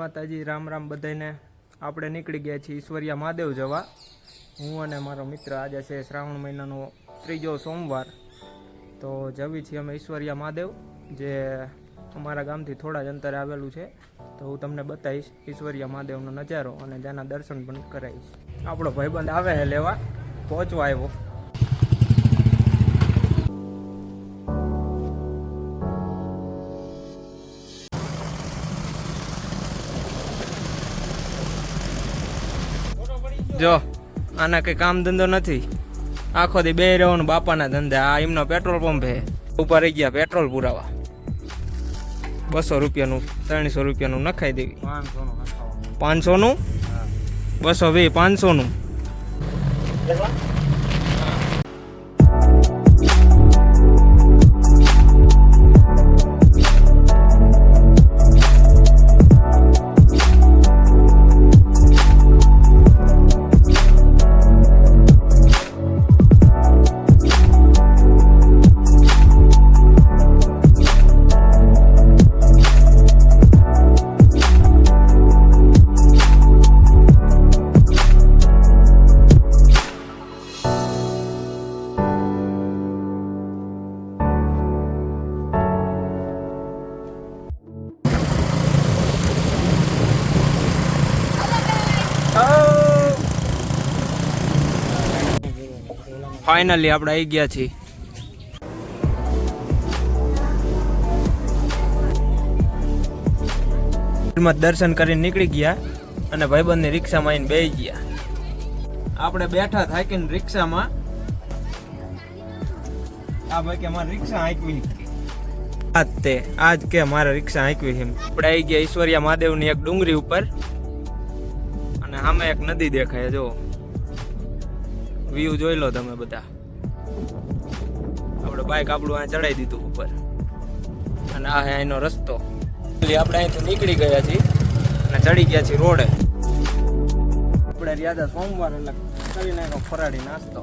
માતાજી, રામ રામ બધાને। આપણે નીકળી ગયા છીએ ઈશ્વરિયા મહાદેવ જવા। હું અને મારો મિત્ર આજે છે શ્રાવણ મહિનાનો ત્રીજો સોમવાર, તો જવી છીએ અમે ઈશ્વરિયા મહાદેવ, જે અમારા ગામથી થોડા જ અંતરે આવેલું છે। તો હું તમને બતાવીશ ઈશ્વરિયા મહાદેવનો નજારો અને જેના દર્શન પણ કરાવીશ। આપણો ભાઈબંધ આવે છે લેવા, પહોંચવા આવ્યો। જો આના કઈ કામ ધંધો નથી, આખો દી બે રહેવાનું બાપાના ધંધા। આ એમનો પેટ્રોલ પંપ હે, ઉપર રહી ગયા પેટ્રોલ પુરાવા। 200 રૂપિયાનું 300 રૂપિયાનું નખાઈ દેવી, 500નું 220 500નું। ફાઇનલી આપણે આવી ગયા છીએ। દર્શન કરીને નીકળી ગયા અને ભાઈબંધની રિક્ષામાં આવીને બેસી ગયા। આપણે બેઠા થાકીને રિક્ષામાં, આ ભાઈ કે મારી રિક્ષા હાંકવી, આજ કે મારે રિક્ષા હાંકવી છે। આપણે આવી ગયા ઈશ્વરિયા મહાદેવની એક ડુંગરી ઉપર, અને સામે એક નદી દેખાય, જો વ્યૂ જોઈ લો તમે બધા। આપણે બાઇક આપણું આ ચડાવી દીધું ઉપર, અને આ હે એનો રસ્તો। આપણે અહીંથી નીકળી ગયા છીએ અને ચડી ગયા છીએ રોડે। આપણે રહ્યા સોમવાર એટલે કરી નાખ્યો ફરાળી નાસ્તો।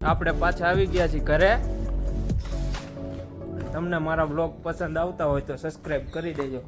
આપણે પાછા આવી ગયા છીએ ઘરે। તમને મારા બ્લોગ પસંદ આવતા હોય તો સબસ્ક્રાઇબ કરી દેજો।